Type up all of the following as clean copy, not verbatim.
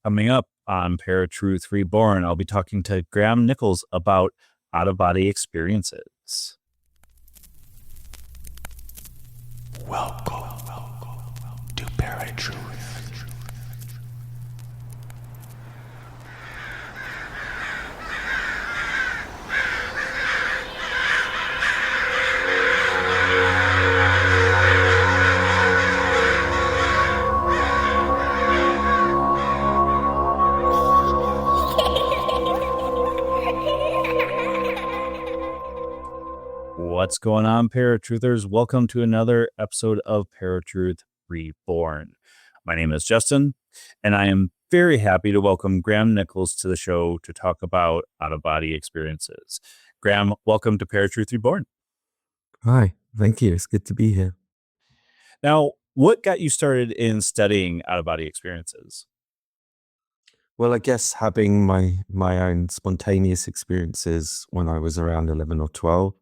Coming up on ParaTruth Reborn, I'll be talking to Graham Nicholls about out-of-body experiences. Welcome to ParaTruth. What's going on, ParaTruthers? Welcome to another episode of ParaTruth Reborn. My name is Justin, and I am very happy to welcome Graham Nicholls to the show to talk about out-of-body experiences. Graham, welcome to ParaTruth Reborn. Hi, thank you. It's good to be here. Now, what got you started in studying out-of-body experiences? Well, I guess having my own spontaneous experiences when I was around 11 or 12,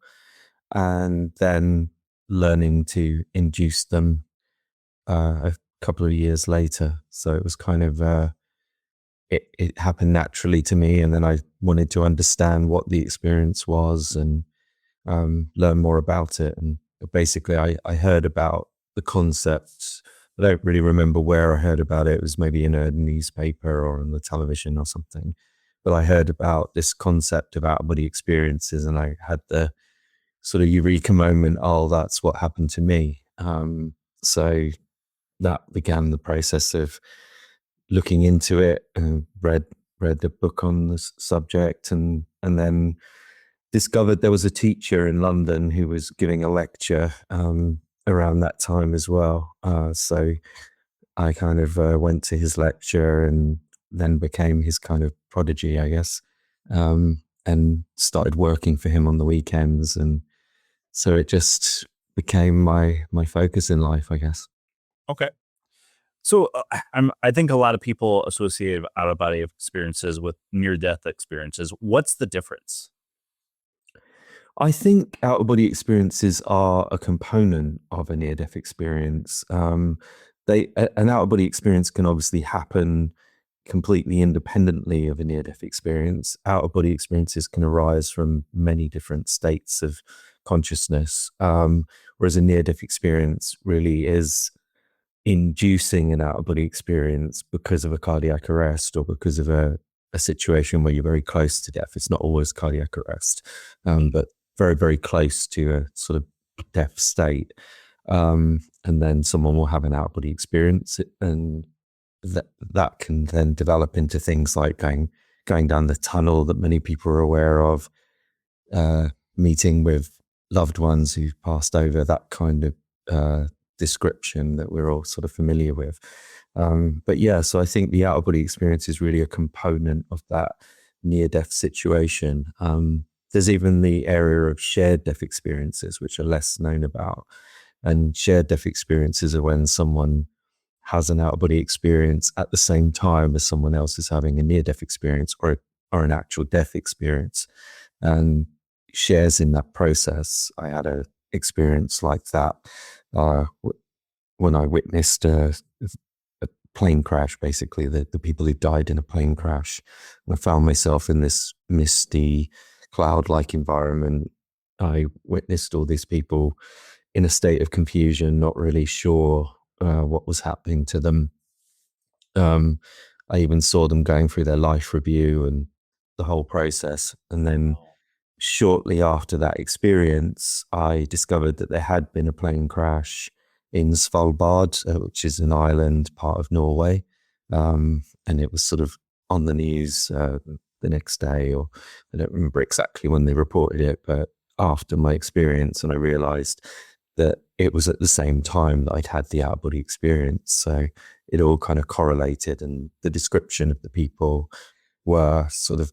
and then learning to induce them a couple of years later. So it was kind of, it happened naturally to me. And then I wanted to understand what the experience was and learn more about it. And basically I heard about the concept. I don't really remember where I heard about it. It was maybe in a newspaper or on the television or something. But I heard about this concept of out-of-body experiences, and I had the sort of eureka moment. Oh, that's what happened to me. So that began the process of looking into it and read a book on the subject, and then discovered there was a teacher in London who was giving a lecture around that time as well. So I kind of went to his lecture and then became his kind of prodigy, I guess, and started working for him on the weekends. And so it just became my focus in life, I guess. Okay. So I think a lot of people associate out-of-body experiences with near-death experiences. What's the difference? I think out-of-body experiences are a component of a near-death experience. An out-of-body experience can obviously happen completely independently of a near-death experience. Out-of-body experiences can arise from many different states of consciousness, whereas a near-death experience really is inducing an out-of-body experience because of a cardiac arrest or because of a situation where you're very close to death. It's not always cardiac arrest, but very, very close to a sort of death state. And then someone will have an out-of-body experience, and that can then develop into things like going down the tunnel that many people are aware of, meeting with loved ones who've passed over, that kind of description that we're all sort of familiar with. But yeah, so I think the out-of-body experience is really a component of that near-death situation. There's even the area of shared death experiences, which are less known about. And shared death experiences are when someone has an out-of-body experience at the same time as someone else is having a near-death experience or an actual death experience, and shares in that process. I had an experience like that when I witnessed a plane crash, basically the people who died in a plane crash. And I found myself in this misty, cloud-like environment. I witnessed all these people in a state of confusion, not really sure what was happening to them. I even saw them going through their life review and the whole process. And then shortly after that experience, I discovered that there had been a plane crash in Svalbard, which is an island part of Norway. And it was sort of on the news the next day, or I don't remember exactly when they reported it, but after my experience, and I realized that it was at the same time that I'd had the out-of-body experience. So it all kind of correlated, and the description of the people were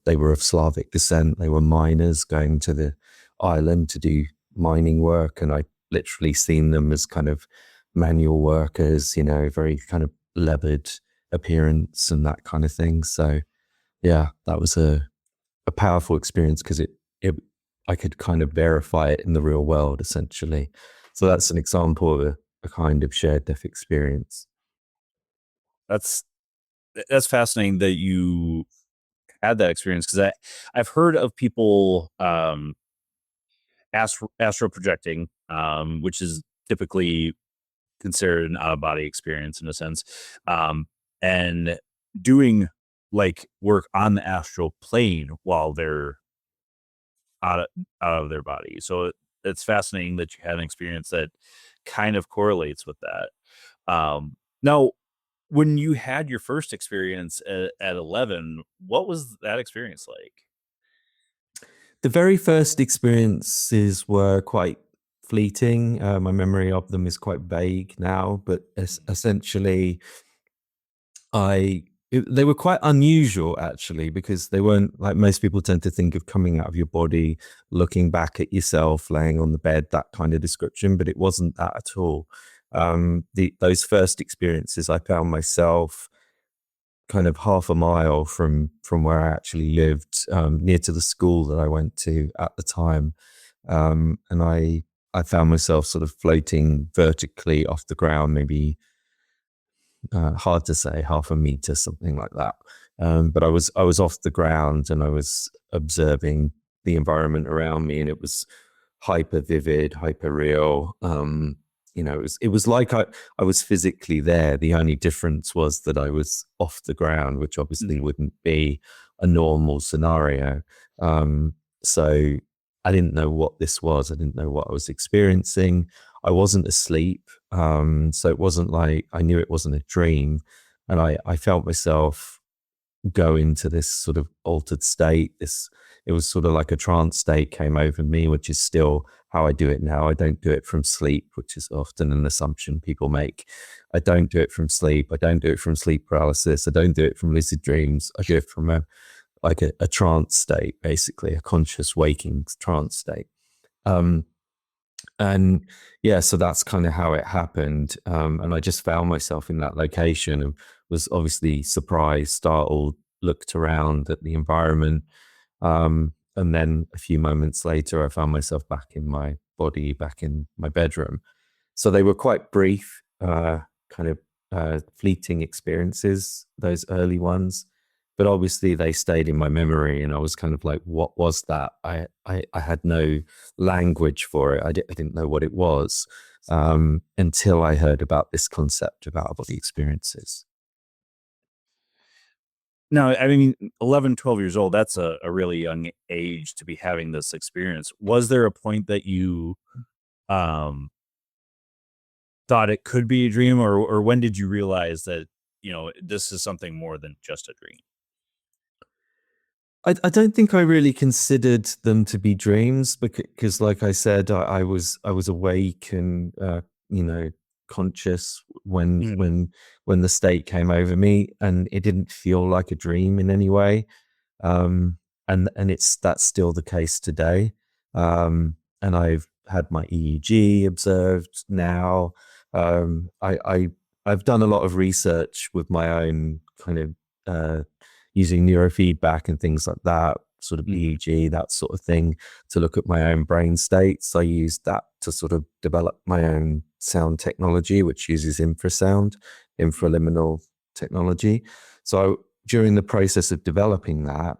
they were of Slavic descent. They were miners going to the island to do mining work, and I literally seen them as kind of manual workers, very kind of leathered appearance and that kind of thing. So yeah, that was a powerful experience because I could kind of verify it in the real world, essentially. So that's an example of a kind of shared death experience. That's that's fascinating that you had that experience, because I've heard of people astral projecting, which is typically considered an out of body experience in a sense, and doing like work on the astral plane while they're out of, out of their body. So it's fascinating that you had an experience that kind of correlates with that. Now, when you had your first experience at 11, what was that experience like? The very first experiences were quite fleeting. My memory of them is quite vague now, but essentially, they were quite unusual actually, because they weren't like most people tend to think of coming out of your body, looking back at yourself, laying on the bed, that kind of description. But it wasn't that at all. Those first experiences, I found myself kind of half a mile from where I actually lived, near to the school that I went to at the time, and I found myself sort of floating vertically off the ground, maybe hard to say, half a meter, something like that. But I was off the ground and I was observing the environment around me, and it was hyper vivid, hyper real. It was like I was physically there. The only difference was that I was off the ground, which obviously wouldn't be a normal scenario. So I didn't know what this was. I didn't know what I was experiencing. I wasn't asleep. So it wasn't like I knew it wasn't a dream. And I felt myself go into this sort of altered state. It was sort of like a trance state came over me, which is still how I do it now. I don't do it from sleep, which is often an assumption people make. I don't do it from sleep. I don't do it from sleep paralysis. I don't do it from lucid dreams. I do it from a trance state, basically a conscious waking trance state. And yeah, so that's kind of how it happened. And I just found myself in that location and was obviously surprised, startled, looked around at the environment. And then a few moments later, I found myself back in my body, back in my bedroom. So they were quite brief, kind of fleeting experiences, those early ones. But obviously they stayed in my memory, and I was kind of like, what was that? I had no language for it. I didn't know what it was, until I heard about this concept of out-of-body experiences. No, I mean, 11, 12 years old, that's a really young age to be having this experience. Was there a point that you um, thought it could be a dream, or when did you realize that, this is something more than just a dream? I don't think I really considered them to be dreams, because like I said, I was awake and conscious Mhm. when the state came over me, and it didn't feel like a dream in any way. And that's still the case today. And I've had my EEG observed now. I've done a lot of research with my own kind of using neurofeedback and things like that, sort of Mhm. EEG, that sort of thing, to look at my own brain states. I used that to sort of develop my own sound technology, which uses infrasound, infraliminal technology. So during the process of developing that,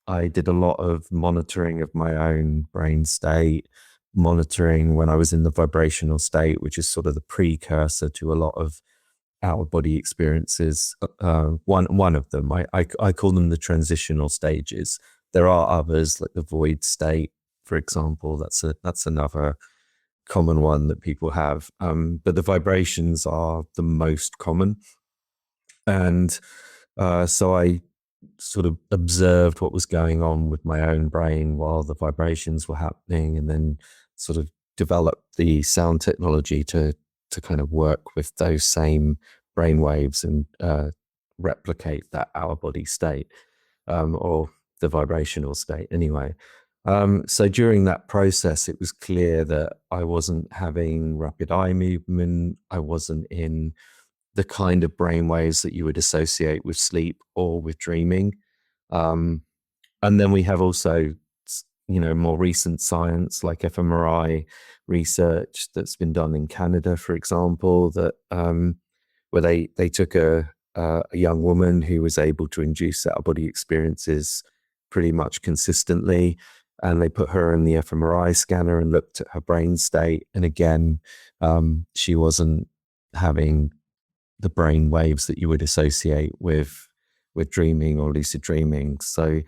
I did a lot of monitoring of my own brain state, monitoring when I was in the vibrational state, which is sort of the precursor to a lot of out of body experiences. One of them, I call them the transitional stages. There are others, like the void state, for example. That's another common one that people have. But the vibrations are the most common. And so I sort of observed what was going on with my own brain while the vibrations were happening, and then sort of developed the sound technology to kind of work with those same brain waves and replicate that out of body state, or the vibrational state anyway. So during that process, it was clear that I wasn't having rapid eye movement. I wasn't in the kind of brain waves that you would associate with sleep or with dreaming. Um, and then we have also, more recent science like fMRI research that's been done in Canada, for example, that where they took a a young woman who was able to induce out-of-body experiences pretty much consistently. And they put her in the fMRI scanner and looked at her brain state. And again, she wasn't having the brain waves that you would associate with dreaming or lucid dreaming. So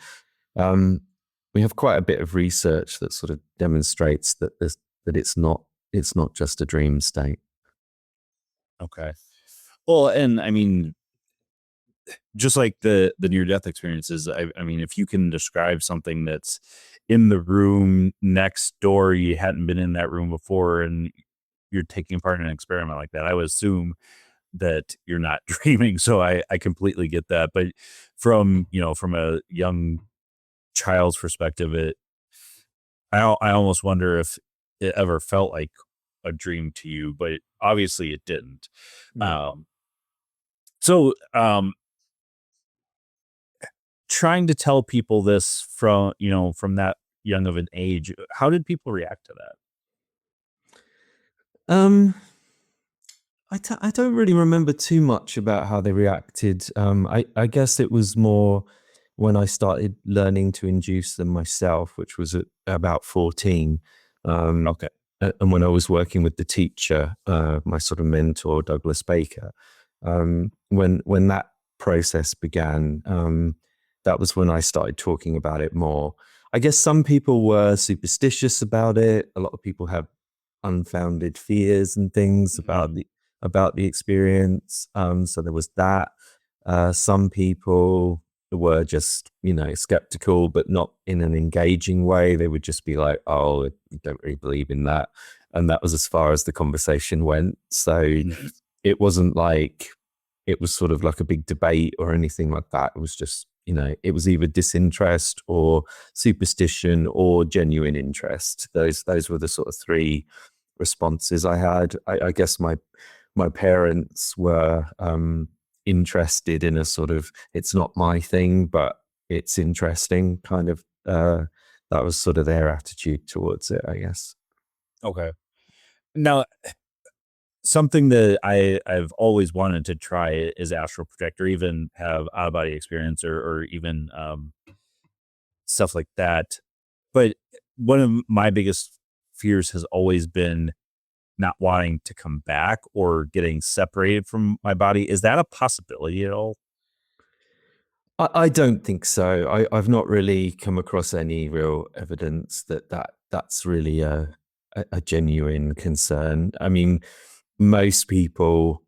we have quite a bit of research that sort of demonstrates that it's not just a dream state. Okay. Well, and I mean, just like the near-death experiences, I mean, if you can describe something that's in the room next door, you hadn't been in that room before, and you're taking part in an experiment like that, I would assume that you're not dreaming. So I completely get that. But from a young child's perspective, I almost wonder if it ever felt like a dream to you, but obviously it didn't. So trying to tell people this from that young of an age, how did people react to that? I don't really remember too much about how they reacted. I guess it was more when I started learning to induce them myself, which was at about 14. Okay. And when I was working with the teacher, my sort of mentor, Douglas Baker, when that process began, that was when I started talking about it more. I guess some people were superstitious about it. A lot of people have unfounded fears and things about the experience. So there was that. Some people were just, skeptical, but not in an engaging way. They would just be like, "Oh, I don't really believe in that," and that was as far as the conversation went. So it wasn't like it was sort of like a big debate or anything like that. It was just, it was either disinterest or superstition or genuine interest. Those were the sort of three responses I had. I guess my parents were interested in a sort of, it's not my thing, but it's interesting kind of, that was sort of their attitude towards it, I guess. Okay. Now, something that I've always wanted to try is astral project, or even have out of body experience, or even stuff like that. But one of my biggest fears has always been not wanting to come back or getting separated from my body. Is that a possibility at all? I don't think so. I've not really come across any real evidence that's really a genuine concern. I mean, most people,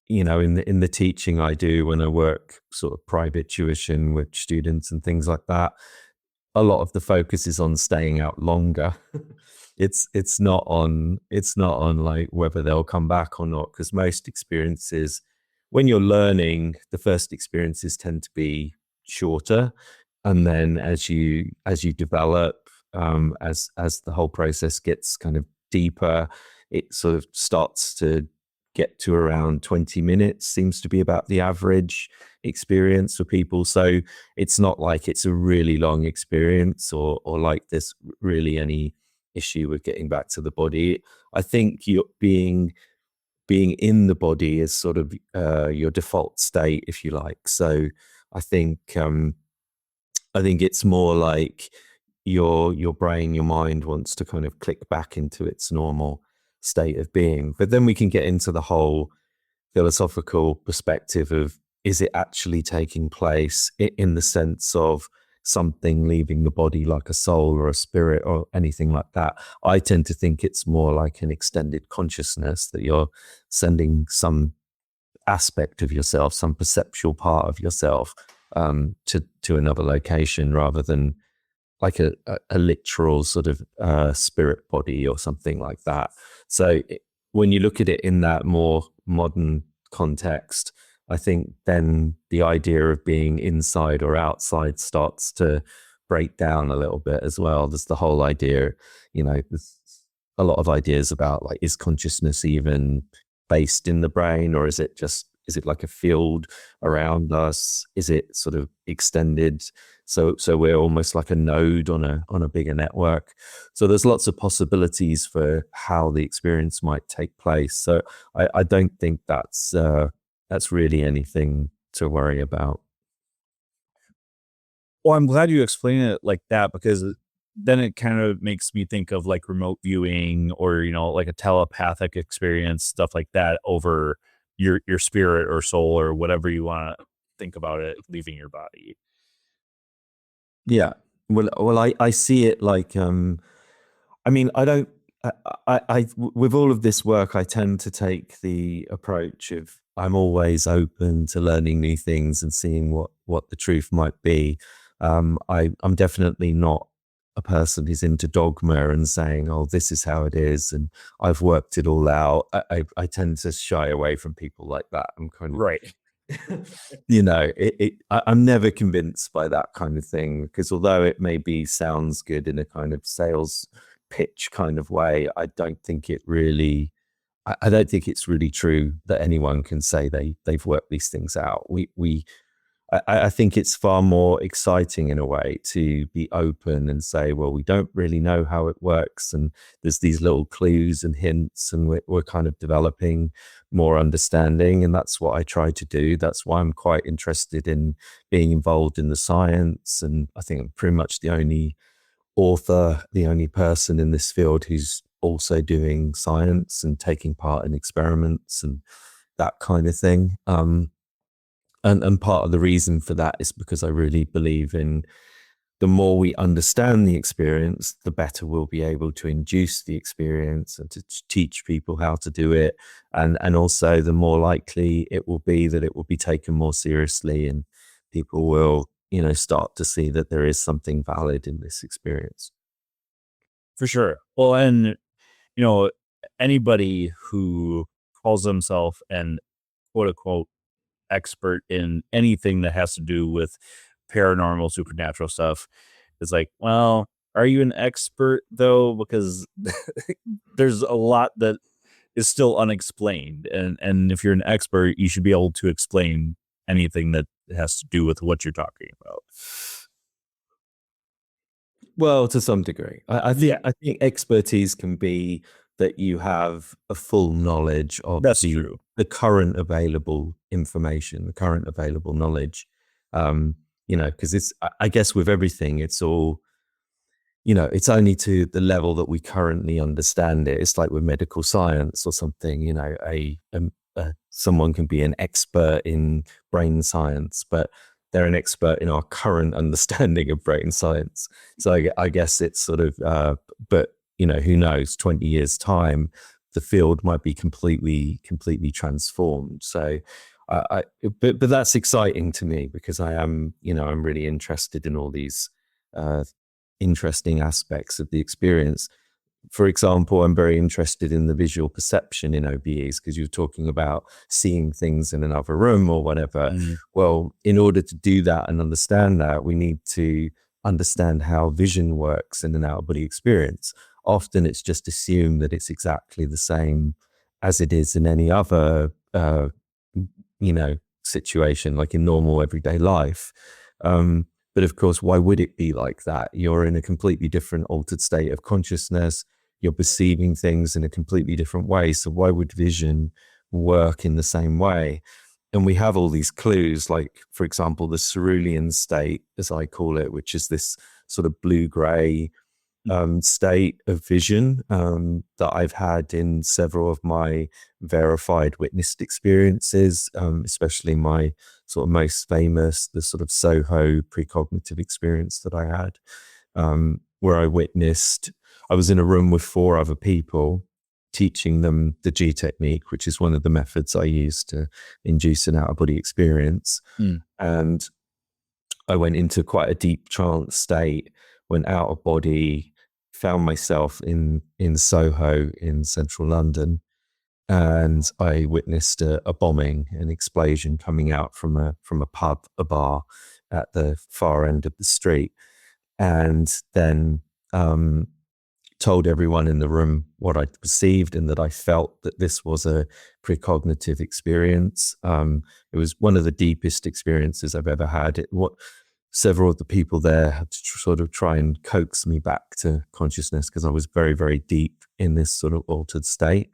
in the teaching I do when I work sort of private tuition with students and things like that, a lot of the focus is on staying out longer. It's not on like whether they'll come back or not, because most experiences, when you're learning, the first experiences tend to be shorter, and then as you develop, as the whole process gets kind of deeper, it sort of starts to get to around 20 minutes, seems to be about the average experience for people. So it's not like it's a really long experience, or like there's really any issue with getting back to the body. I think you're being in the body is sort of your default state, if you like. So I think it's more like your brain, your mind wants to kind of click back into its normal state of being. But then we can get into the whole philosophical perspective of, is it actually taking place in the sense of something leaving the body, like a soul or a spirit or anything like that? I tend to think it's more like an extended consciousness, that you're sending some aspect of yourself, some perceptual part of yourself, to another location, rather than like a literal sort of spirit body or something like that. So when you look at it in that more modern context, I think then the idea of being inside or outside starts to break down a little bit as well. There's the whole idea, there's a lot of ideas about, like, is consciousness even based in the brain, or is it like a field around us? Is it sort of extended? So we're almost like a node on a bigger network. So there's lots of possibilities for how the experience might take place. So I don't think that's really anything to worry about. Well, I'm glad you explained it like that, because then it kind of makes me think of like remote viewing, or, like a telepathic experience, stuff like that, over your spirit or soul or whatever you want to think about it leaving your body. Yeah. Well, I see it like, I mean, I don't, with all of this work, I tend to take the approach of I'm always open to learning new things and seeing what the truth might be. I'm definitely not a person who's into dogma and saying, "Oh, this is how it is," and I've worked it all out. I tend to shy away from people like that. I'm kind of, Right. I'm never convinced by that kind of thing, because although it maybe sounds good in a kind of sales pitch kind of way, I don't think it really, I don't think it's really true that anyone can say they've worked these things out. I think it's far more exciting in a way to be open and say, well, we don't really know how it works, and there's these little clues and hints, and we're kind of developing more understanding. And that's what I try to do. That's why I'm quite interested in being involved in the science. And I think I'm pretty much the only author, the only person in this field who's also doing science and taking part in experiments and that kind of thing. And part of the reason for that is because I really believe in the more we understand the experience, the better we'll be able to induce the experience and to teach people how to do it. And also the more likely it will be that it will be taken more seriously, and people will, start to see that there is something valid in this experience. For sure. Well, and, you know, anybody who calls themselves an quote unquote expert in anything that has to do with paranormal, supernatural stuff is like, well, are you an expert though? Because there's a lot that is still unexplained. And if you're an expert, you should be able to explain anything that has to do with what you're talking about. Well, to some degree, Yeah, I think expertise can be that you have a full knowledge of that's true. the current available information, the current available knowledge. Because I guess with everything, it's all, it's only to the level that we currently understand it. It's like with medical science or something. Someone can be an expert in brain science, but they're an expert in our current understanding of brain science. So I guess it's sort of, but who knows? 20 years time, the field might be completely transformed. So, but that's exciting to me, because I am, I'm really interested in all these interesting aspects of the experience. For example, I'm very interested in the visual perception in OBEs, because you're talking about seeing things in another room or whatever. Mhm. Well, in order to do that and understand that, we need to understand how vision works in an out of body experience. Often it's just assumed that it's exactly the same as it is in any other, situation, like in normal everyday life. But of course, why would it be like that? You're in a completely different altered state of consciousness. You're perceiving things in a completely different way. So why would vision work in the same way? And we have all these clues, like, for example, the cerulean state, as I call it, which is this sort of blue-gray state of vision that I've had in several of my verified witnessed experiences, especially my sort of most famous, the sort of Soho precognitive experience that I had, where I was in a room with 4 other people, teaching them the G technique, which is one of the methods I use to induce an out-of-body experience. Mm. And I went into quite a deep trance state, went out of body, found myself in Soho in central London, and I witnessed a bombing, an explosion coming out from a pub, a bar at the far end of the street, and then told everyone in the room what I perceived, and that I felt that this was a precognitive experience. It was one of the deepest experiences I've ever had. Several of the people there had to sort of try and coax me back to consciousness, because I was very, very deep in this sort of altered state.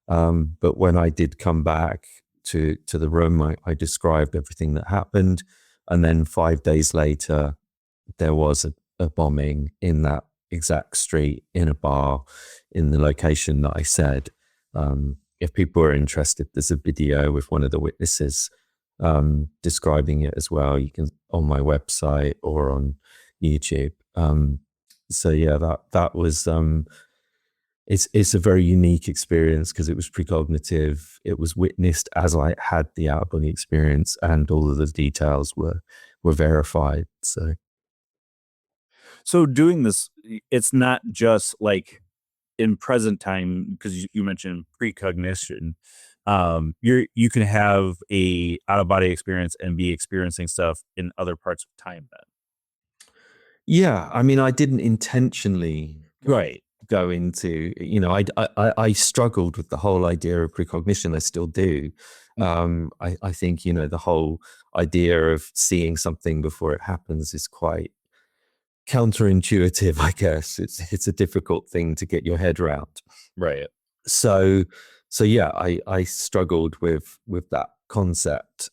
But when I did come back, to the room. I described everything that happened, and then 5 days later, there was a bombing in that exact street, in a bar, in the location that I said. If people are interested, there's a video with one of the witnesses describing it as well. You can on my website or on YouTube. So yeah, that was it's a very unique experience because it was precognitive. It was witnessed as I had the out of body experience, and all of the details were verified. So doing this, it's not just like in present time, because you mentioned precognition. You can have a out of body experience and be experiencing stuff in other parts of time then. Yeah, I mean, I didn't intentionally Right. go into, I struggled with the whole idea of precognition. I still do. I think, the whole idea of seeing something before it happens is quite counterintuitive, I guess. It's a difficult thing to get your head around. Right. So yeah, I struggled with that concept.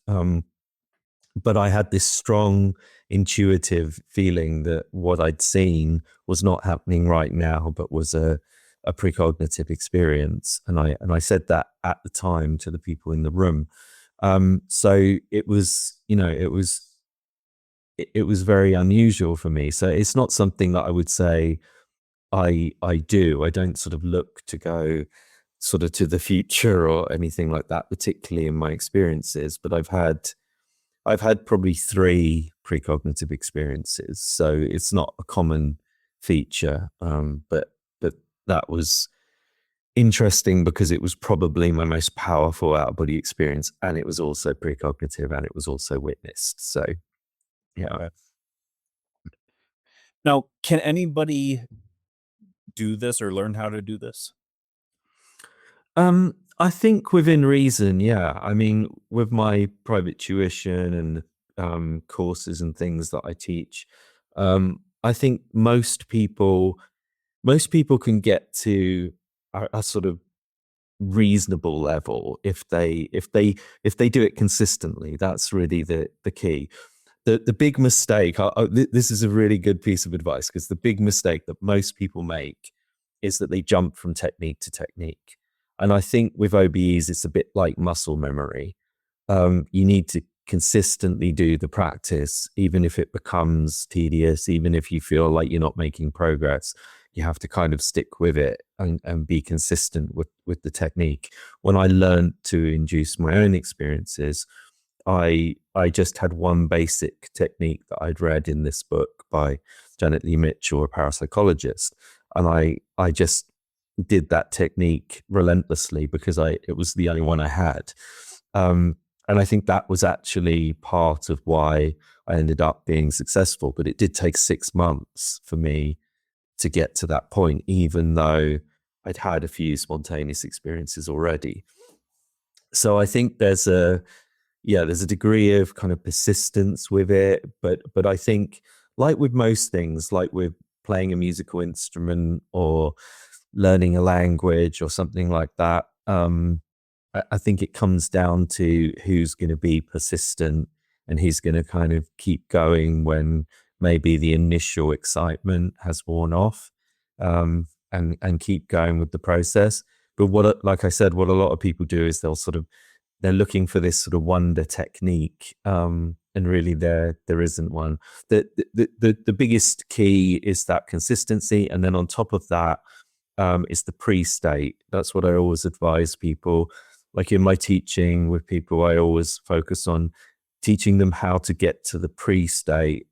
But I had this strong intuitive feeling that what I'd seen was not happening right now, but was a precognitive experience. And I said that at the time to the people in the room. So it was, it was very unusual for me. So it's not something that I would say I do. I don't sort of look to go sort of to the future or anything like that, particularly in my experiences. But I've had probably 3 precognitive experiences, so it's not a common feature. But that was interesting because it was probably my most powerful out of body experience, and it was also precognitive, and it was also witnessed. So, yeah. Okay. Now, can anybody do this or learn how to do this? I think within reason, yeah. I mean, with my private tuition and courses and things that I teach, I think most people can get to a sort of reasonable level if they do it consistently. That's really the key. The big mistake, this is a really good piece of advice, because the big mistake that most people make is that they jump from technique to technique. And I think with OBEs, it's a bit like muscle memory. You need to consistently do the practice, even if it becomes tedious, even if you feel like you're not making progress. You have to kind of stick with it and be consistent with the technique. When I learned to induce my own experiences, I just had one basic technique that I'd read in this book by Janet Lee Mitchell, a parapsychologist, and I just did that technique relentlessly because it was the only one I had. And I think that was actually part of why I ended up being successful. But it did take 6 months for me to get to that point, even though I'd had a few spontaneous experiences already. So I think there's a degree of kind of persistence with it. But I think, like with most things, like with playing a musical instrument or learning a language or something like that, I think it comes down to who's going to be persistent and who's going to kind of keep going when maybe the initial excitement has worn off, and keep going with the process. But like I said, what a lot of people do is they're looking for this sort of wonder technique, and really there isn't one. The biggest key is that consistency, and then on top of that, is the pre-state. That's what I always advise people. Like in my teaching with people, I always focus on teaching them how to get to the pre-state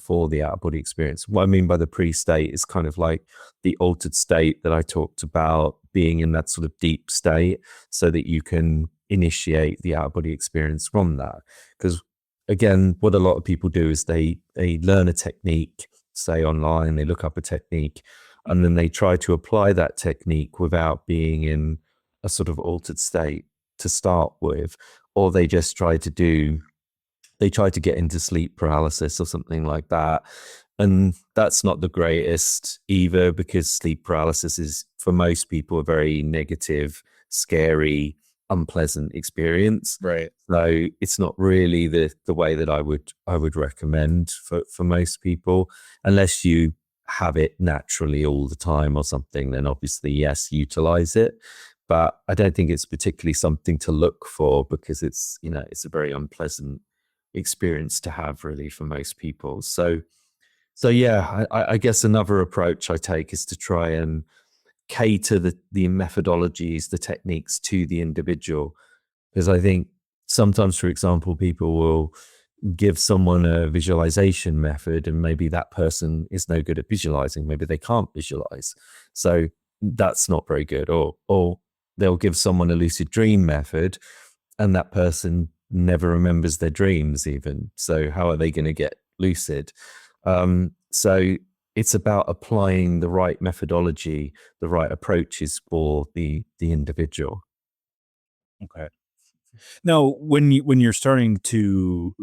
for the out-of-body experience. What I mean by the pre-state is kind of like the altered state that I talked about, being in that sort of deep state so that you can initiate the out-of-body experience from that. Because again, what a lot of people do is they learn a technique, say online, they look up a technique, and then they try to apply that technique without being in a sort of altered state to start with, or they just try to get into sleep paralysis or something like that. And that's not the greatest either, because sleep paralysis is, for most people, a very negative, scary unpleasant experience. Right. So it's not really the way that I would recommend for most people, unless you have it naturally all the time or something. Then obviously, yes, utilize it. But I don't think it's particularly something to look for, because it's a very unpleasant experience to have, really, for most people. So yeah, I guess another approach I take is to try and cater the methodologies, the techniques to the individual. Because I think sometimes, for example, people will give someone a visualization method, and maybe that person is no good at visualizing. Maybe they can't visualize. So that's not very good. Or they'll give someone a lucid dream method, and that person never remembers their dreams even. So how are they going to get lucid? So it's about applying the right methodology, the right approaches for the individual. Okay. Now, when you're starting to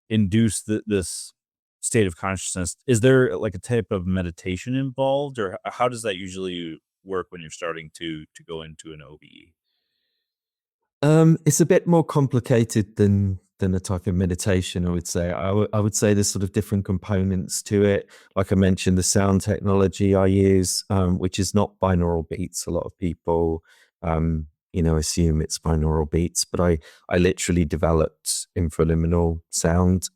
induce this state of consciousness, is there like a type of meditation involved, or how does that usually work when you're starting to go into an OBE? It's a bit more complicated than a type of meditation, I would say. I would say there's sort of different components to it. Like I mentioned, the sound technology I use, which is not binaural beats. A lot of people, assume it's binaural beats, but I literally developed infraliminal sound,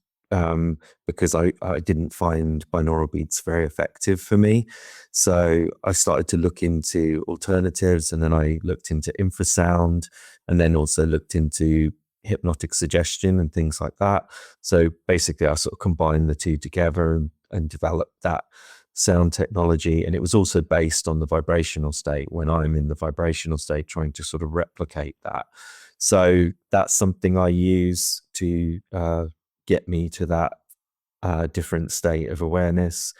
because I didn't find binaural beats very effective for me. So I started to look into alternatives, and then I looked into infrasound, and then also looked into hypnotic suggestion and things like that. So basically, I sort of combined the two together and developed that sound technology. And it was also based on the vibrational state, when I'm in the vibrational state, trying to sort of replicate that. So that's something I use to get me to that different state of awareness.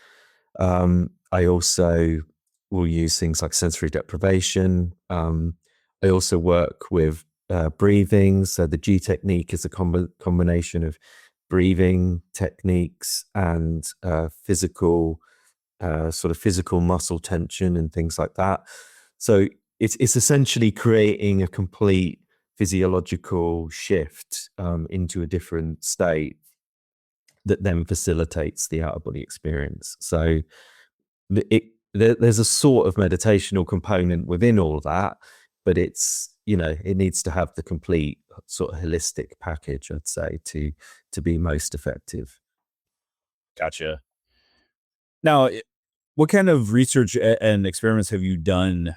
I also will use things like sensory deprivation. I also work with breathing. So the G technique is a combination of breathing techniques and physical muscle tension and things like that. So it's essentially creating a complete physiological shift into a different state that then facilitates the out of body experience. So there's a sort of meditational component within all that, but it needs to have the complete sort of holistic package, I'd say, to be most effective. Gotcha. Now, what kind of research and experiments have you done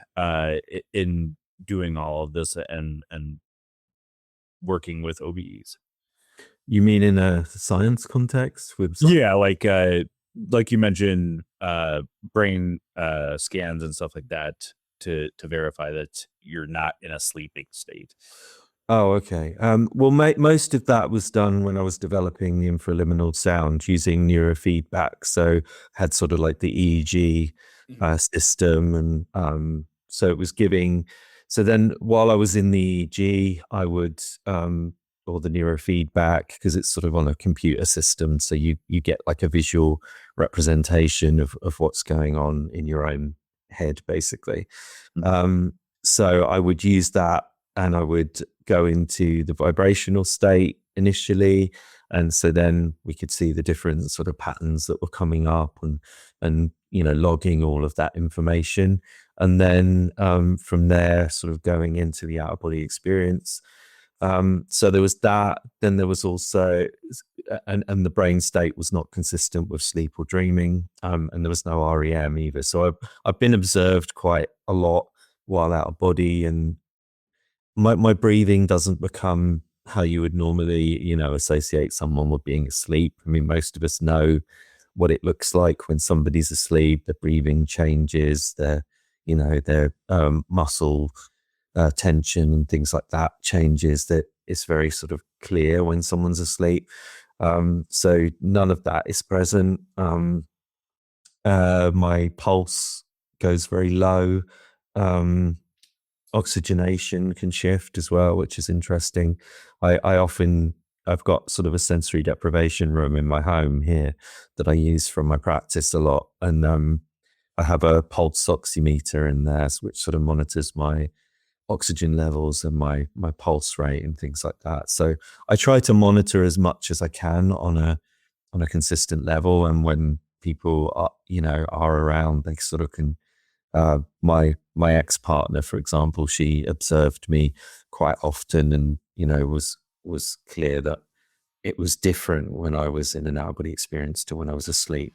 in doing all of this and working with OBEs? You mean in a science context with? Yeah, like you mentioned, brain scans and stuff like that to verify that you're not in a sleeping state. Oh, okay. Well, most of that was done when I was developing the infraliminal sound using neurofeedback. So had sort of like the EEG system, and so it was giving. So then, while I was in the EEG, I would or the neurofeedback, because it's sort of on a computer system, so you get like a visual representation of what's going on in your own head, basically. So I would use that, and I would go into the vibrational state initially, and so then we could see the different sort of patterns that were coming up, and logging all of that information, and then from there sort of going into the out of body experience. So there was that. Then there was also, and the brain state was not consistent with sleep or dreaming, and there was no REM either. So I've been observed quite a lot while out of body, and my breathing doesn't become how you would normally, associate someone with being asleep. I mean, most of us know what it looks like when somebody's asleep. The breathing changes, their muscle tension and things like that changes. That it's very sort of clear when someone's asleep. So none of that is present. My pulse goes very low. Oxygenation can shift as well, which is interesting. I've got sort of a sensory deprivation room in my home here that I use from my practice a lot, and I have a pulse oximeter in there, which sort of monitors my oxygen levels and my pulse rate and things like that. So I try to monitor as much as I can on a consistent level. And when people are around, they sort of can. My ex-partner, for example, she observed me quite often, and was clear that it was different when I was in an out-of-body experience to when I was asleep.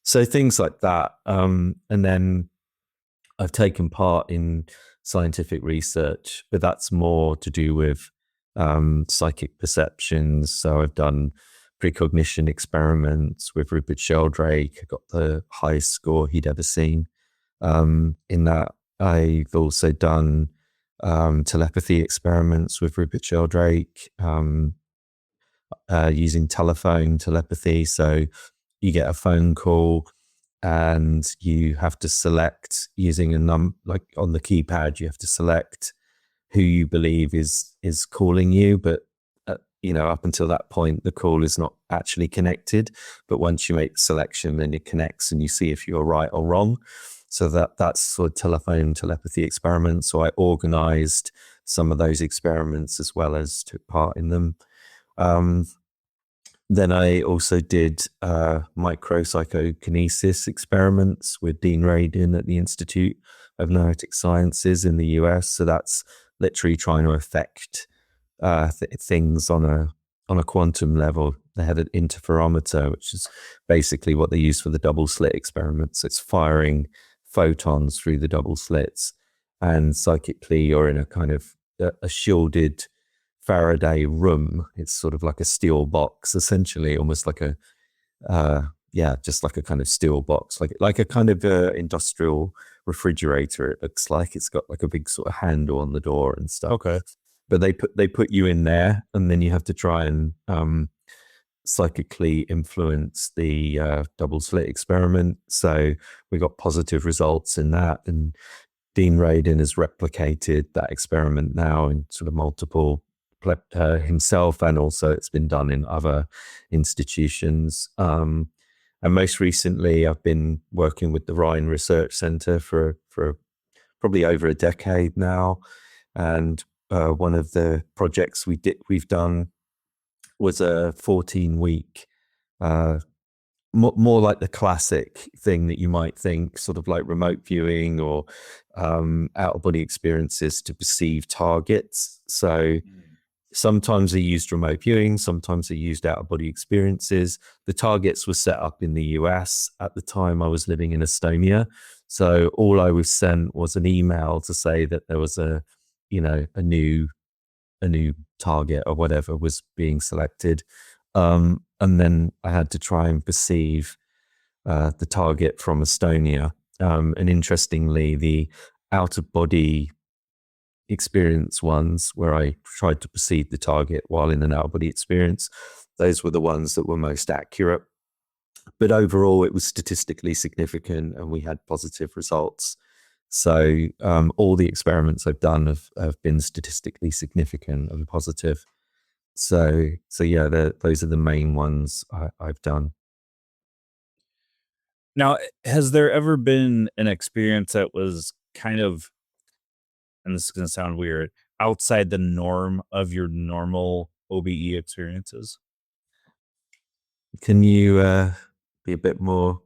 So things like that. And then I've taken part in scientific research, but that's more to do with psychic perceptions. So I've done precognition experiments with Rupert Sheldrake. I got the highest score he'd ever seen. In that, I've also done telepathy experiments with Rupert Sheldrake, using telephone telepathy. So you get a phone call and you have to select using like on the keypad, you have to select who you believe is calling you. But up until that point, the call is not actually connected. But once you make the selection, then it connects and you see if you're right or wrong. So that's sort of telephone telepathy experiments. So I organized some of those experiments as well as took part in them. Then I also did micropsychokinesis experiments with Dean Radin at the Institute of Noetic Sciences in the US. So that's literally trying to affect things on a quantum level. They had an interferometer, which is basically what they use for the double slit experiments. So it's firing photons through the double slits, and psychically you're in a kind of a shielded Faraday room. It's sort of like a steel box, essentially, almost like just like a kind of steel box, like a kind of industrial refrigerator. It looks like it's got like a big sort of handle on the door and stuff. Okay. But they put you in there, and then you have to try and psychically influence the double slit experiment. So we got positive results in that, and Dean Radin has replicated that experiment now in sort of multiple himself, and also it's been done in other institutions. And most recently, I've been working with the Rhine Research Center for probably over a decade now, and one of the projects we've done was a 14-week, more like the classic thing that you might think, sort of like remote viewing or out-of-body experiences to perceive targets. So sometimes they used remote viewing, sometimes they used out-of-body experiences. The targets were set up in the US. At the time, I was living in Estonia. So all I was sent was an email to say that there was a new target or whatever was being selected. And then I had to try and perceive the target from Estonia. And interestingly, the out-of-body experience ones where I tried to perceive the target while in an out-of-body experience, those were the ones that were most accurate. But overall, it was statistically significant and we had positive results. So all the experiments I've done have been statistically significant and positive. So yeah, those are the main ones I've done. Now, has there ever been an experience that was kind of, and this is going to sound weird, outside the norm of your normal OBE experiences? Can you be a bit more?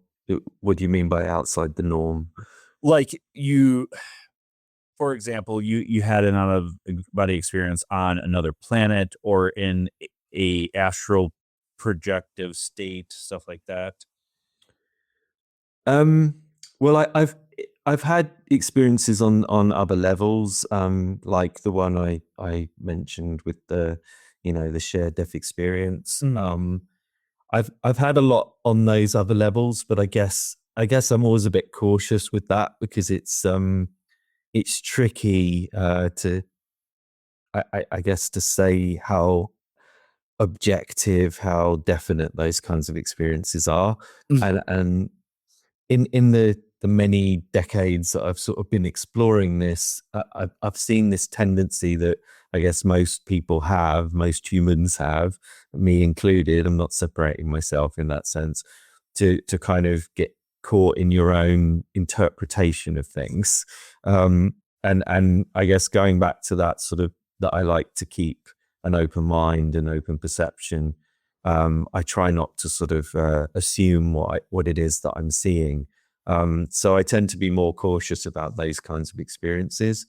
What do you mean by outside the norm? Like for example, you had an out-of-body experience on another planet or in a astral projective state, stuff like that. Well, I've had experiences on other levels, like the one I mentioned with the shared death experience. I've had a lot on those other levels, but I guess I'm always a bit cautious with that because it's tricky to I guess to say how objective, how definite those kinds of experiences are, and in the many decades that I've sort of been exploring this, I've seen this tendency that I guess most people have, most humans have, me included. I'm not separating myself in that sense, to kind of get caught in your own interpretation of things. and I guess going back to that sort of, that I like to keep an open mind and open perception. I try not to sort of assume what it is that I'm seeing. So I tend to be more cautious about those kinds of experiences.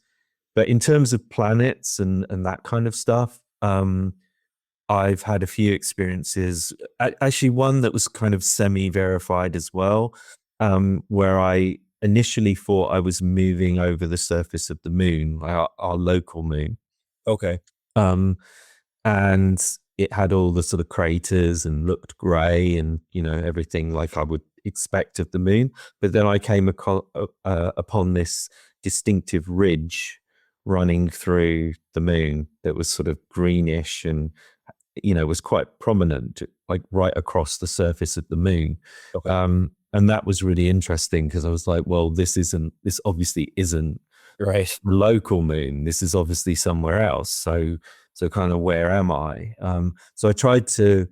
But in terms of planets and that kind of stuff, I've had a few experiences. Actually, one that was kind of semi-verified as well, where I initially thought I was moving over the surface of the moon, our local moon. Okay. And it had all the sort of craters and looked grey and, you know, everything like I would expect of the moon. But then I came upon this distinctive ridge running through the moon that was sort of greenish and, you know, was quite prominent, like right across the surface of the moon. Okay. And that was really interesting because I was like, well, this obviously isn't Right. local moon. This is obviously somewhere else. So kind of where am I? So I tried to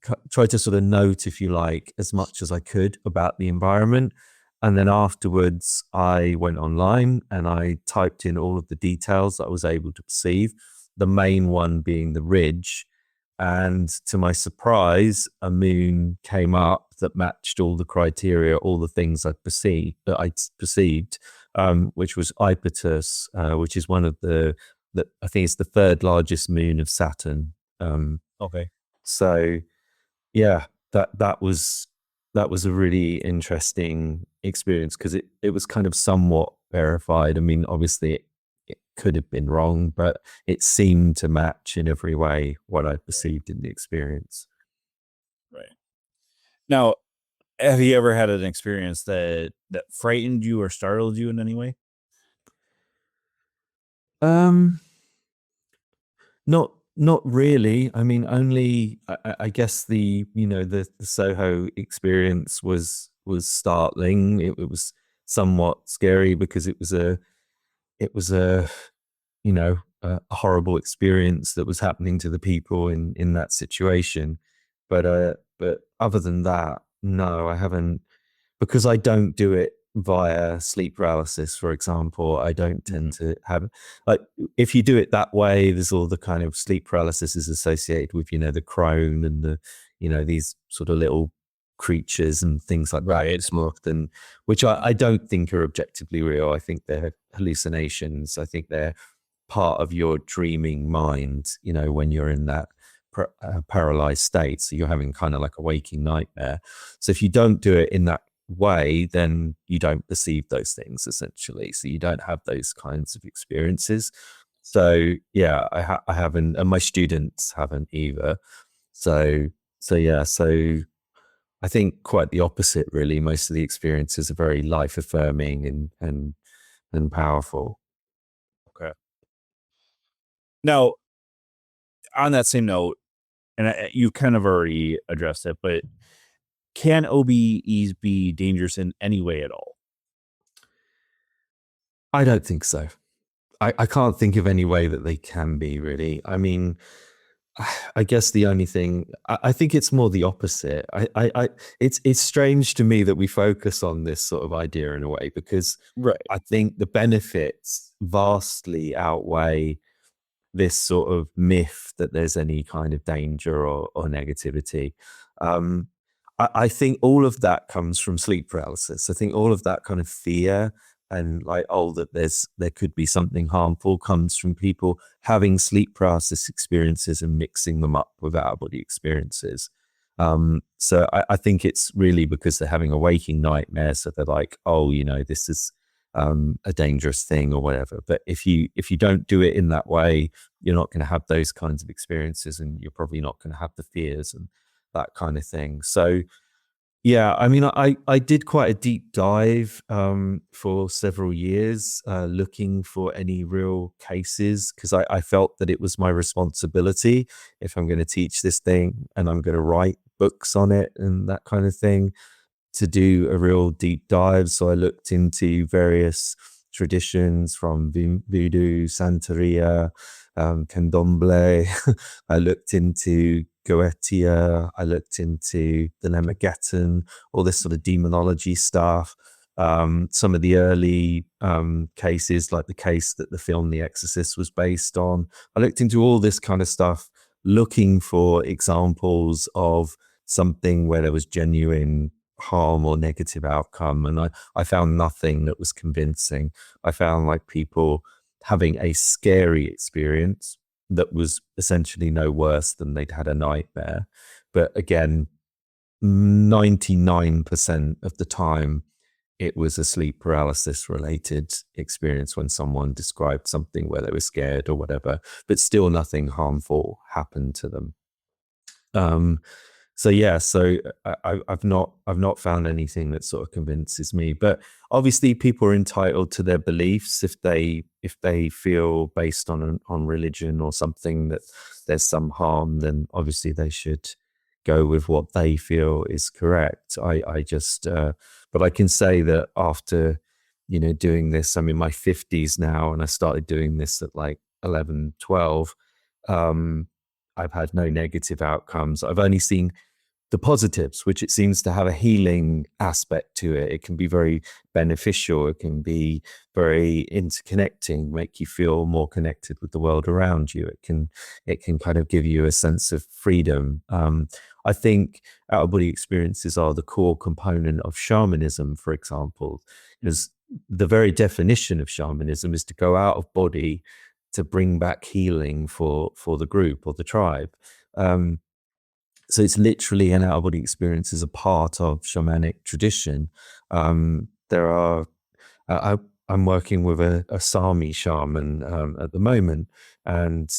sort of note, if you like, as much as I could about the environment. And then afterwards, I went online and I typed in all of the details that I was able to perceive, the main one being the ridge. And to my surprise, a moon came up that matched all the criteria, all the things I'd perceived, which was Ipetus, which is one of I think it's the third largest moon of Saturn. Okay. So yeah, that was a really interesting experience because it was kind of somewhat verified. I mean, obviously it could have been wrong, but it seemed to match in every way what I perceived in the experience. Right. Now, have you ever had an experience that frightened you or startled you in any way? Not really. I mean, only I guess the Soho experience was startling. It was somewhat scary because it was a a horrible experience that was happening to the people in that situation. But other than that, no, I haven't, because I don't do it via sleep paralysis, for example. I don't tend to have, like, if you do it that way, there's all the kind of sleep paralysis is associated with, the crone and these sort of little creatures and things like that. It's more often, which I don't think are objectively real. I think they're hallucinations. I think they're part of your dreaming mind, when you're in that paralyzed state. So you're having kind of like a waking nightmare. So if you don't do it in that way, then you don't perceive those things, essentially. So you don't have those kinds of experiences. So yeah, I haven't, and my students haven't either. So yeah, so I think quite the opposite, really. Most of the experiences are very life affirming and powerful. Okay. Now, on that same note, and you kind of already addressed it, but can OBEs be dangerous in any way at all? I don't think so. I can't think of any way that they can be, really. I mean, I guess the only thing, I think it's more the opposite. It's strange to me that we focus on this sort of idea in a way, because Right. I think the benefits vastly outweigh this sort of myth that there's any kind of danger or negativity. I think all of that comes from sleep paralysis. I think all of that kind of fear and like, that there could be something harmful, comes from people having sleep paralysis experiences and mixing them up with out of body experiences. So I think it's really because they're having a waking nightmare. So they're like, this is a dangerous thing or whatever. But if you don't do it in that way, you're not going to have those kinds of experiences, and you're probably not going to have the fears and that kind of thing. So yeah, I mean, I did quite a deep dive for several years, looking for any real cases, because I felt that it was my responsibility, if I'm going to teach this thing and I'm going to write books on it and that kind of thing, to do a real deep dive. So I looked into various traditions from Voodoo, Santeria, Candomblé. I looked into Goetia. I looked into the Lemurgeddon, all this sort of demonology stuff. Some of the early cases, like the case that the film The Exorcist was based on. I looked into all this kind of stuff, looking for examples of something where there was genuine harm or negative outcome. And I found nothing that was convincing. I found like people having a scary experience that was essentially no worse than they'd had a nightmare. But again, 99% of the time, it was a sleep paralysis related experience when someone described something where they were scared or whatever, but still nothing harmful happened to them. So yeah, so I've not found anything that sort of convinces me. But obviously, people are entitled to their beliefs. If they feel based on religion or something that there's some harm, then obviously they should go with what they feel is correct. I just, but I can say that after doing this, I'm in my 50s now, and I started doing this at like 11, 12. I've had no negative outcomes. I've only seen the positives, which it seems to have a healing aspect to it. It can be very beneficial. It can be very interconnecting, make you feel more connected with the world around you. It can kind of give you a sense of freedom. I think out of body experiences are the core component of shamanism, for example, because the very definition of shamanism is to go out of body to bring back healing for the group or the tribe. So it's literally an out-of-body experience is a part of shamanic tradition. There are, I'm working with a Sami shaman at the moment, and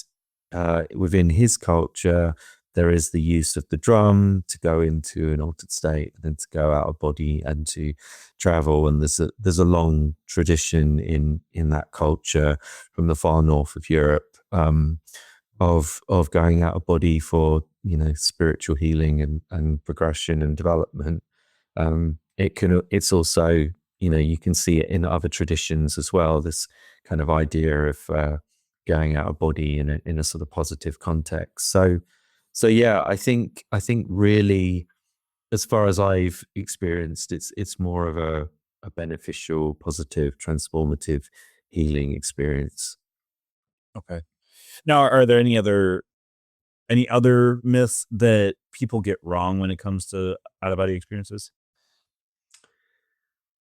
within his culture, there is the use of the drum to go into an altered state, and then to go out of body and to travel. And there's a long tradition in that culture from the far north of Europe. Of going out of body for spiritual healing and progression and development. It's also you can see it in other traditions as well, this kind of idea of going out of body in a sort of positive context. So yeah, I think really, as far as I've experienced, it's more of a beneficial, positive, transformative healing experience. Okay. Now, are there any other myths that people get wrong when it comes to out of body experiences?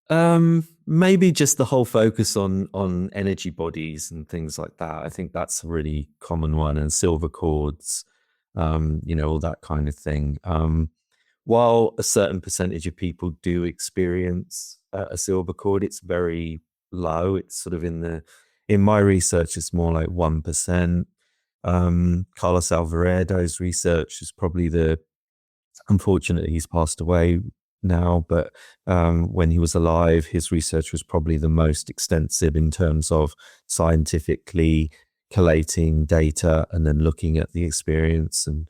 Maybe just the whole focus on energy bodies and things like that. I think that's a really common one, and silver cords, all that kind of thing. While a certain percentage of people do experience a silver cord, it's very low. It's sort of in my research, it's more like 1%. Carlos Alvaredo's research is probably unfortunately he's passed away now, but when he was alive, his research was probably the most extensive in terms of scientifically collating data and then looking at the experience and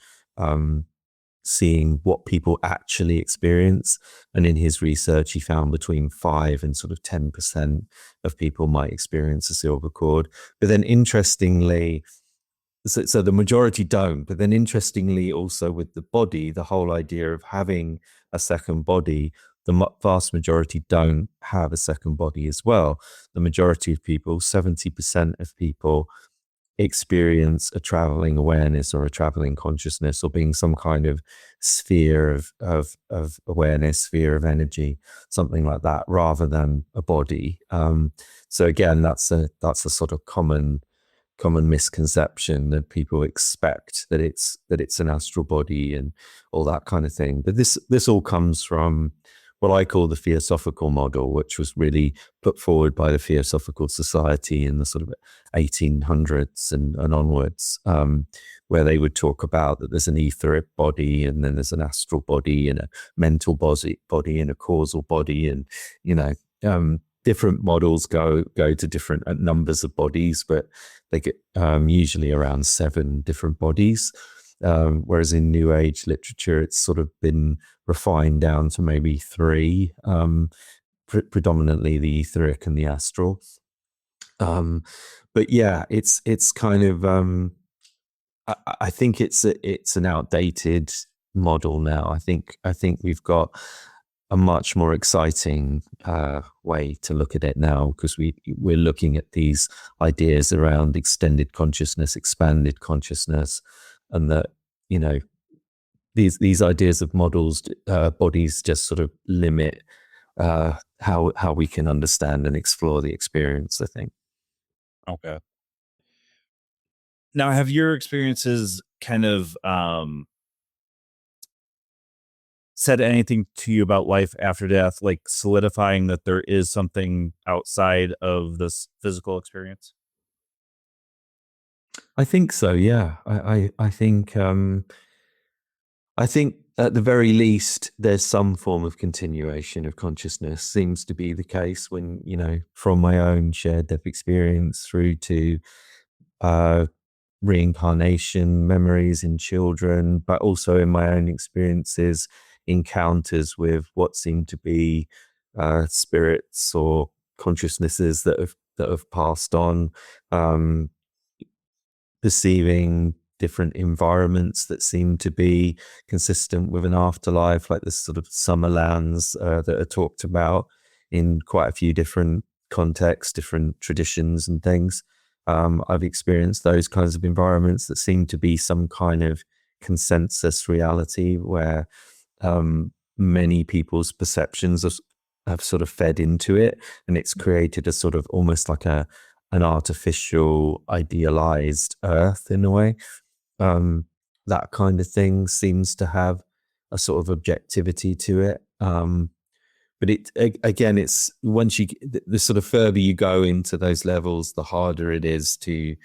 seeing what people actually experience. And in his research, he found between 5 and sort of 10% of people might experience a silver cord. But then interestingly, so the majority don't, but then interestingly also with the body, the whole idea of having a second body, the vast majority don't have a second body as well. The majority of people, 70% of people, experience a traveling awareness or a traveling consciousness, or being some kind of sphere of awareness, sphere of energy, something like that, rather than a body. So again, that's a sort of common misconception that people expect that it's an astral body and all that kind of thing. But this all comes from what I call the Theosophical model, which was really put forward by the Theosophical Society in the sort of 1800s and onwards, where they would talk about that there's an etheric body, and then there's an astral body, and a mental body, and a causal body, and different models go to different numbers of bodies, but they get usually around 7 different bodies. Whereas in New Age literature, it's sort of been refined down to maybe 3, predominantly the etheric and the astral. But yeah, it's kind of I think it's an outdated model now. I think we've got a much more exciting way to look at it now, because we're looking at these ideas around extended consciousness, expanded consciousness, and that, you know, these ideas of models, bodies just sort of limit how we can understand and explore the experience, I think. Okay. Now, have your experiences kind of said anything to you about life after death, like solidifying that there is something outside of this physical experience? I think so. Yeah, I think at the very least, there's some form of continuation of consciousness. Seems to be the case when, you know, from my own shared death experience through to uh, reincarnation memories in children, but also in my own experiences, encounters with what seem to be spirits or consciousnesses that have passed on. Um, Perceiving different environments that seem to be consistent with an afterlife, like the sort of summer lands that are talked about in quite a few different contexts, different traditions and things. I've experienced those kinds of environments that seem to be some kind of consensus reality where many people's perceptions have sort of fed into it, and it's created a sort of almost like an artificial, idealized Earth in a way. Um, that kind of thing seems to have a sort of objectivity to it. But again, it's once the sort of further you go into those levels, the harder it is to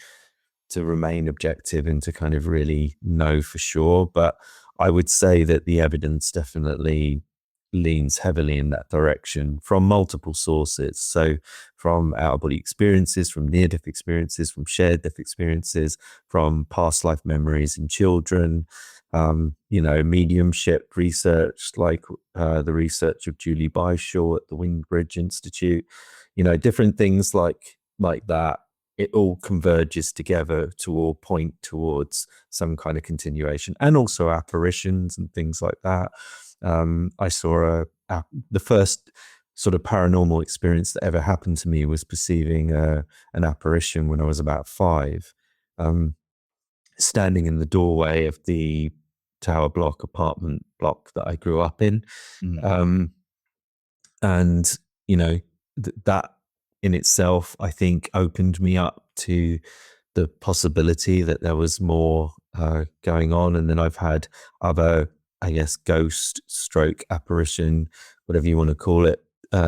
remain objective and to kind of really know for sure. But I would say that the evidence definitely leans heavily in that direction from multiple sources. So from out of body experiences, from near death experiences, from shared death experiences, from past life memories in children, you know, mediumship research, like the research of Julie Byshaw at the Windbridge Institute, you know, different things like that. It all converges together to all point towards some kind of continuation, and also apparitions and things like that. I saw the first sort of paranormal experience that ever happened to me was perceiving an apparition when I was about 5, standing in the doorway of the tower block apartment block that I grew up in. Mhm. And, you know, that in itself, I think, opened me up to the possibility that there was more going on. And then I've had other, I guess, ghost stroke apparition, whatever you want to call it,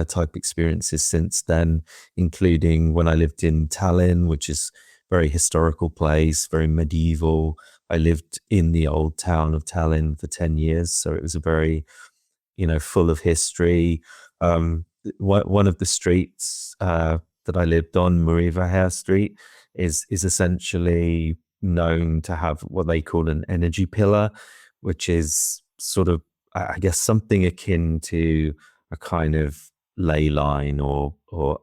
type experiences since then, including when I lived in Tallinn, which is a very historical place, very medieval. I lived in the old town of Tallinn for 10 years. So it was a very, you know, full of history. One of the streets that I lived on, Mariva Street, is essentially known to have what they call an energy pillar, which is sort of, I guess, something akin to a kind of ley line or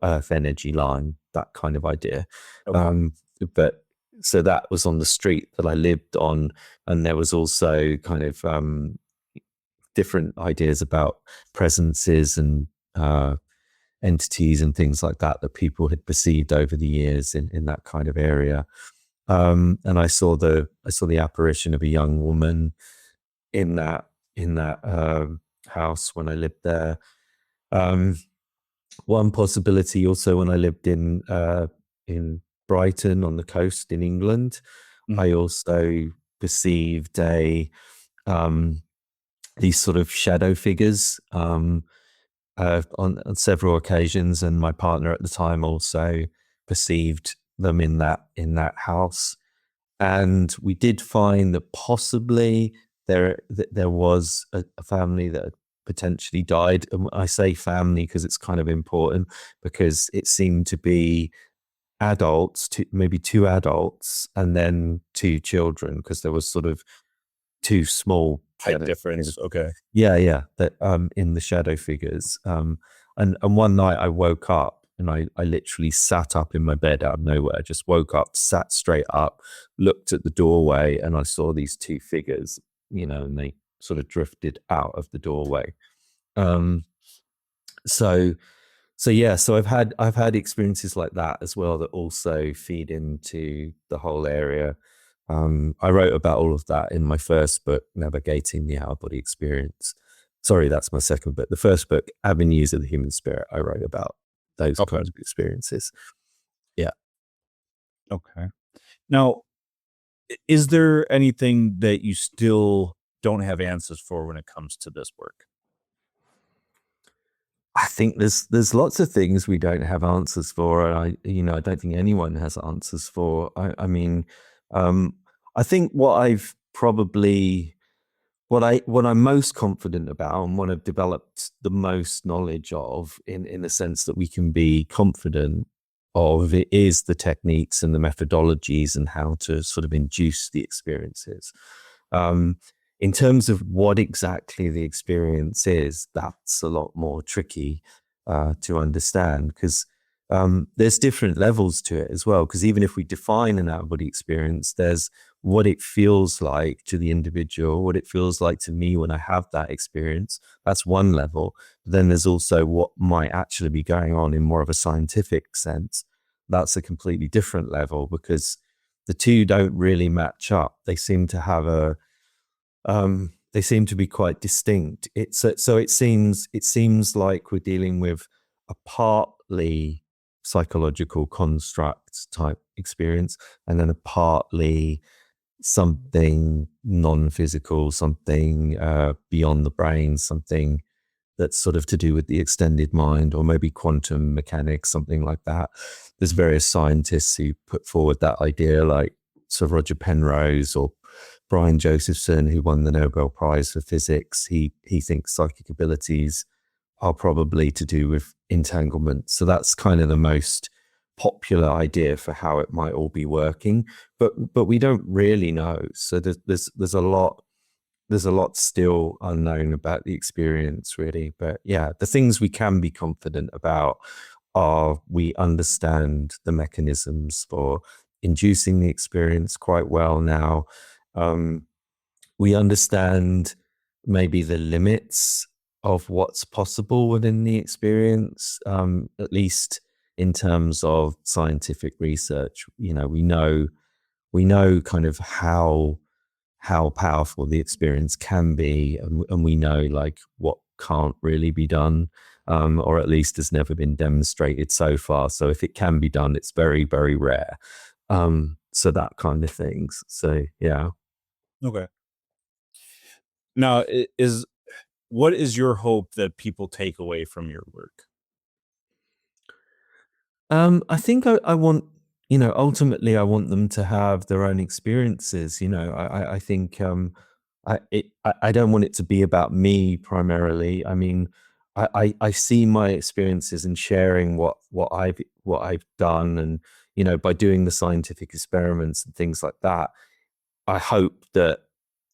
earth energy line, that kind of idea. Okay. But so that was on the street that I lived on, and there was also kind of different ideas about presences and entities and things like that that people had perceived over the years in that kind of area. And I saw the apparition of a young woman in that house when I lived there. Um, One possibility also, when I lived in Brighton on the coast in England, Mhm. I also perceived um, these sort of shadow figures on several occasions, and my partner at the time also perceived them in that house. And we did find that possibly there was a family that had potentially died. And I say family because it's kind of important, because it seemed to be adults, maybe 2 adults, and then 2 children, because there was sort of 2 small Height difference. Okay. yeah, that in the shadow figures. And one night I woke up and I literally sat up in my bed out of nowhere, just woke up, sat straight up, looked at the doorway, and I saw these 2 figures, you know, and they sort of drifted out of the doorway. Um, so so I've had experiences like that as well that also feed into the whole area. I wrote about all of that in my first book, Navigating the Out of Body Experience. Sorry, that's my second book. The first book, Avenues of the Human Spirit, I wrote about those Okay. kinds of experiences. Yeah. Okay. Now, is there anything that you still don't have answers for when it comes to this work? I think there's lots of things we don't have answers for, and I don't think anyone has answers for. I mean, um, I think what I'm most confident about and what I've developed the most knowledge of, in the sense that we can be confident of, it is the techniques and the methodologies and how to sort of induce the experiences. Um, in terms of what exactly the experience is, that's a lot more tricky to understand, because there's different levels to it as well. Because even if we define an out-of-body experience, there's what it feels like to the individual, what it feels like to me when I have that experience. That's one level. Then there's also what might actually be going on in more of a scientific sense. That's a completely different level, because the two don't really match up. They seem to have they seem to be quite distinct. So it seems like we're dealing with a partly psychological construct type experience, and then a partly something non-physical, something beyond the brain, something that's sort of to do with the extended mind, or maybe quantum mechanics, something like that. There's various scientists who put forward that idea, like Sir Roger Penrose or Brian Josephson, who won the Nobel Prize for Physics. He thinks psychic abilities are probably to do with entanglement. So that's kind of the most popular idea for how it might all be working, but we don't really know. So there's a lot still unknown about the experience, really. But yeah, the things we can be confident about are we understand the mechanisms for inducing the experience quite well now. We understand maybe the limits of what's possible within the experience, at least in terms of scientific research. We know kind of how powerful the experience can be, and we know like what can't really be done, or at least has never been demonstrated so far. So if it can be done, it's very, very rare. So that kind of things. So yeah. Okay. Now, what is your hope that people take away from your work? I think I want, ultimately I want them to have their own experiences. I think I don't want it to be about me primarily. I mean, I see my experiences and sharing what I've done, and by doing the scientific experiments and things like that, I hope that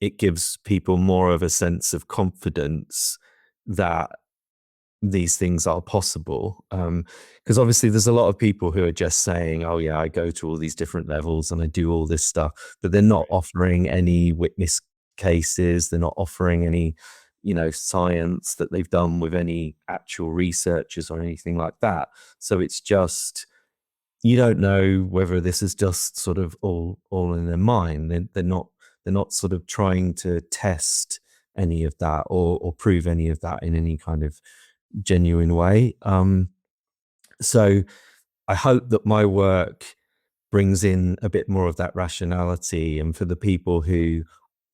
it gives people more of a sense of confidence that these things are possible. Because obviously there's a lot of people who are just saying, oh yeah, I go to all these different levels and I do all this stuff, but they're not offering any witness cases. They're not offering any, science that they've done with any actual researchers or anything like that. So it's just, you don't know whether this is just sort of all in their mind. They're not sort of trying to test any of that, or prove any of that in any kind of genuine way. So I hope that my work brings in a bit more of that rationality, and for the people who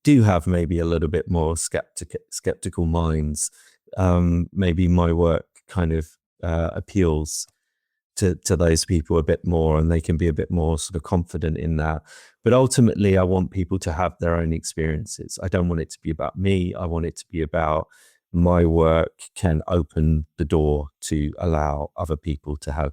do have maybe a little bit more skeptical minds, maybe my work kind of appeals to those people a bit more, and they can be a bit more sort of confident in that. But ultimately, I want people to have their own experiences. I don't want it to be about me. I want it to be about my work can open the door to allow other people to have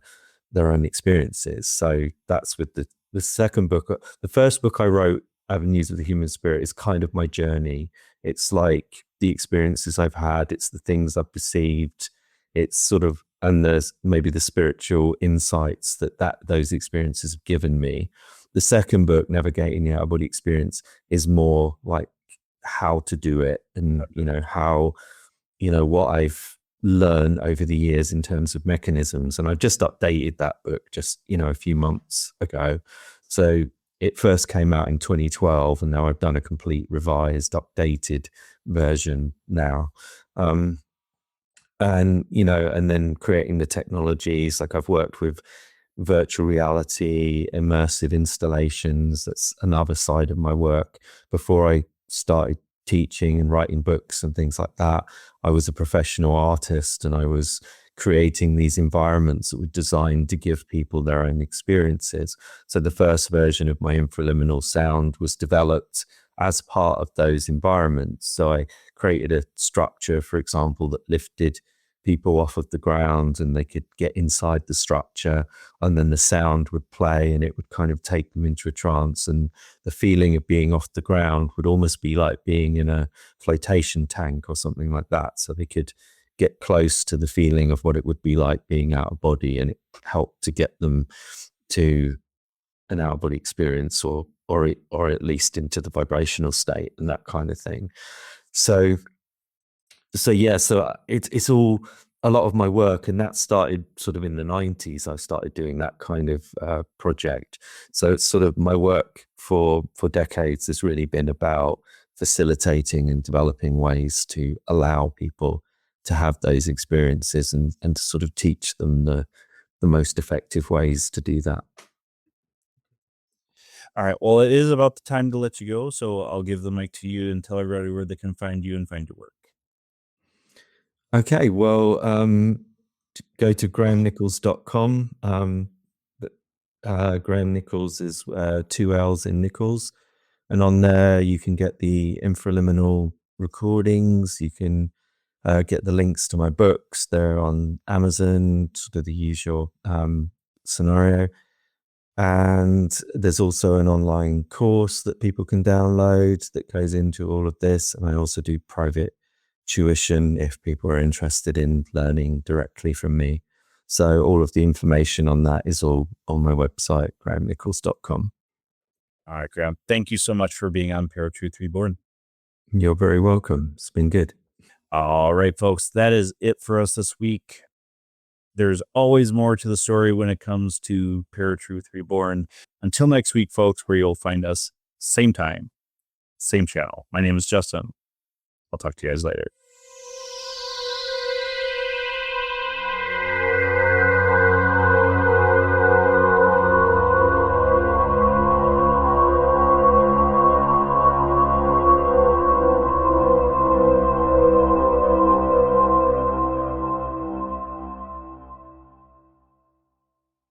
their own experiences. So that's with the second book. The first book I wrote, Avenues of the Human Spirit, is kind of my journey. It's like the experiences I've had. It's the things I've perceived. It's sort of, and there's maybe the spiritual insights that those experiences have given me. The second book, Navigating the Out of Body Experience, is more like how to do it, and how what I've learned over the years in terms of mechanisms. And I've just updated that book just, a few months ago. So it first came out in 2012, and now I've done a complete revised, updated version now. And then creating the technologies, like I've worked with virtual reality, immersive installations. That's another side of my work. Before I started teaching and writing books and things like that, I was a professional artist, and I was creating these environments that were designed to give people their own experiences. So the first version of my infraliminal sound was developed as part of those environments. So I created a structure, for example, that lifted people off of the ground and they could get inside the structure, and then the sound would play and it would kind of take them into a trance. And the feeling of being off the ground would almost be like being in a flotation tank or something like that. So they could get close to the feeling of what it would be like being out of body, and it helped to get them to an out of body experience, or at least into the vibrational state and that kind of thing. So it's all a lot of my work, and that started sort of in the 90s. I started doing that kind of project. So it's sort of my work for decades has really been about facilitating and developing ways to allow people to have those experiences, and to sort of teach them the most effective ways to do that. All right. Well, it is about the time to let you go, so I'll give the mic to you and tell everybody where they can find you and find your work. Okay, well, go to grahamnicholls.com. Graham Nicholls is 2 L's in Nicholls. And on there, you can get the infraliminal recordings. You can get the links to my books. They're on Amazon, sort of the usual scenario. And there's also an online course that people can download that goes into all of this. And I also do private tuition if people are interested in learning directly from me. So all of the information on that is all on my website, grahamnicholls.com. All right, Graham. Thank you so much for being on ParaTruth Reborn. You're very welcome. It's been good. All right, folks. That is it for us this week. There's always more to the story when it comes to ParaTruth Reborn. Until next week, folks, where you'll find us same time, same channel. My name is Justin. I'll talk to you guys later.